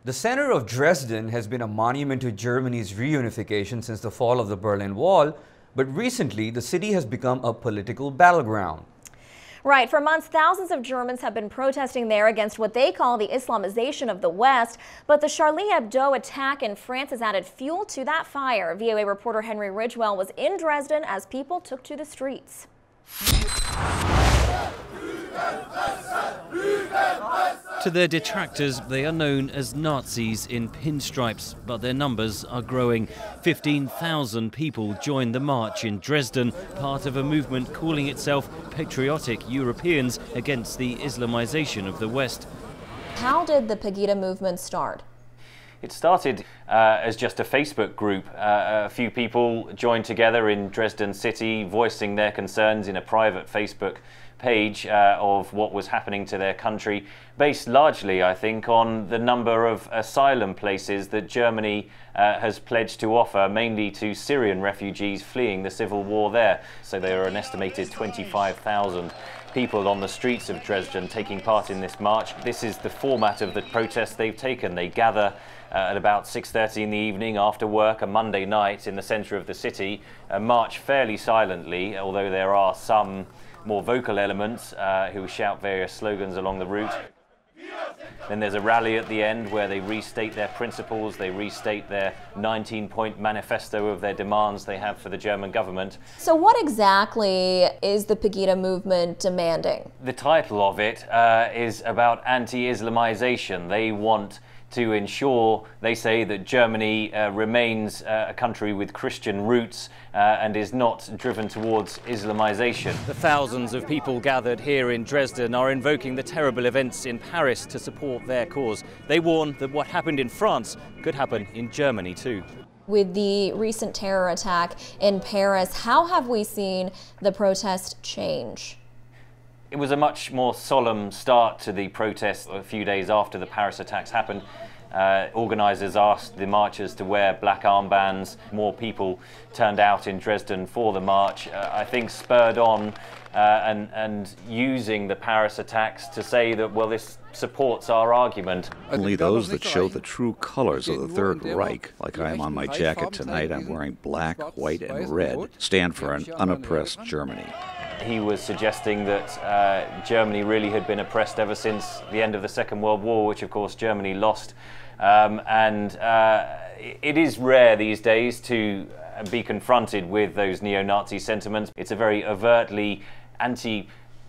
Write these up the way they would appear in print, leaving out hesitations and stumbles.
The center of Dresden has been a monument to Germany's reunification since the fall of the Berlin Wall, but recently the city has become a political battleground. Right. For months, thousands of Germans have been protesting there against what they call the Islamization of the West. But the Charlie Hebdo attack in France has added fuel to that fire. VOA reporter Henry Ridgwell was in Dresden as people took to the streets. To their detractors, they are known as Nazis in pinstripes, but their numbers are growing. 15,000 people joined the march in Dresden, part of a movement calling itself Patriotic Europeans against the Islamization of the West. How did the Pegida movement start? It started as just a Facebook group. A few people joined together in Dresden city, voicing their concerns in a private Facebook page of what was happening to their country, based largely, I think, on the number of asylum places that Germany has pledged to offer, mainly to Syrian refugees fleeing the civil war there. So there are an estimated 25,000 people on the streets of Dresden taking part in this march. This is the format of the protest they've taken. They gather at about 6:30 in the evening after work, a Monday night, in the centre of the city, march fairly silently, although there are some more vocal elements who shout various slogans along the route. Then there's a rally at the end where they restate their principles, they restate their 19-point manifesto of their demands they have for the German government. So what exactly is the Pegida movement demanding? The title of it is about anti-Islamization. They want to ensure, they say, that Germany remains a country with Christian roots and is not driven towards Islamization. The thousands of people gathered here in Dresden are invoking the terrible events in Paris to support their cause. They warn that what happened in France could happen in Germany too. With the recent terror attack in Paris, how have we seen the protest change? It was a much more solemn start to the protest a few days after the Paris attacks happened. Organisers asked the marchers to wear black armbands. More people turned out in Dresden for the march, I think spurred on and using the Paris attacks to say that, well, this supports our argument. Only those that show the true colors of the Third Reich, like I am on my jacket tonight, I'm wearing black, white, and red, stand for an unoppressed Germany. He was suggesting that Germany really had been oppressed ever since the end of the Second World War, which of course Germany lost. It is rare these days to be confronted with those neo-Nazi sentiments. It's a very overtly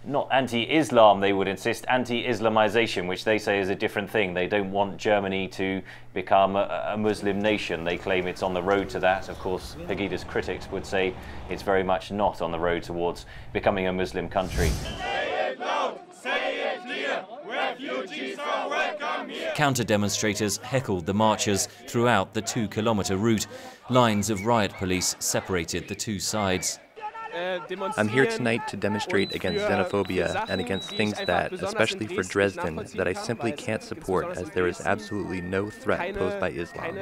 not anti-Islam, they would insist, anti-Islamization, which they say is a different thing. They don't want Germany to become a Muslim nation. They claim it's on the road to that. Of course, Pegida's critics would say it's very much not on the road towards becoming a Muslim country. Say it loud, say it clear, refugees are welcome here. Counter-demonstrators heckled the marchers throughout the 2-kilometre route. Lines of riot police separated the two sides. I'm here tonight to demonstrate against xenophobia and against things that, especially for Dresden, that I simply can't support, as there is absolutely no threat posed by Islam.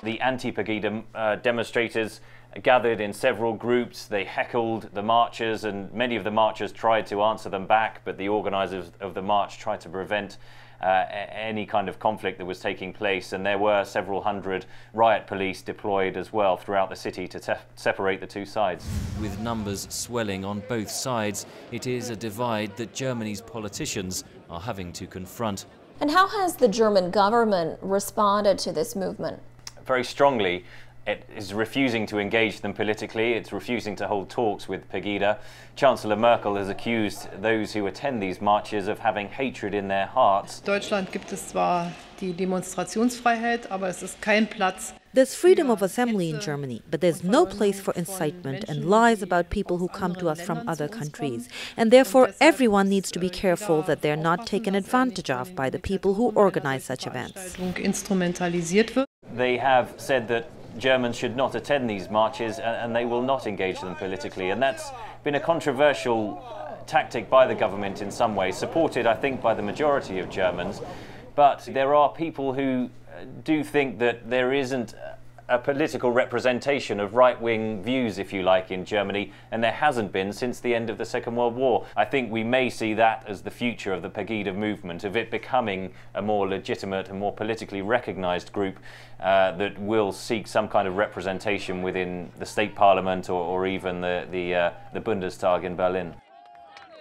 The anti-Pegida demonstrators gathered in several groups. They heckled the marchers, and many of the marchers tried to answer them back, but the organisers of the march tried to prevent any kind of conflict that was taking place, and there were several hundred riot police deployed as well throughout the city to separate the two sides. With numbers swelling on both sides, it is a divide that Germany's politicians are having to confront. And how has the German government responded to this movement? Very strongly. It is refusing to engage them politically. It's refusing to hold talks with Pegida. Chancellor Merkel has accused those who attend these marches of having hatred in their hearts. Deutschland gibt es zwar die Demonstrationsfreiheit, aber es ist kein Platz. There's freedom of assembly in Germany, but there's no place for incitement and lies about people who come to us from other countries. And therefore, everyone needs to be careful that they're not taken advantage of by the people who organize such events. They have said that Germans should not attend these marches and they will not engage them politically. And that's been a controversial tactic by the government in some ways, supported, I think, by the majority of Germans. But there are people who do think that there isn't a political representation of right-wing views, if you like, in Germany, and there hasn't been since the end of the Second World War. I think we may see that as the future of the Pegida movement, of it becoming a more legitimate and more politically recognised group that will seek some kind of representation within the state parliament or even the Bundestag in Berlin.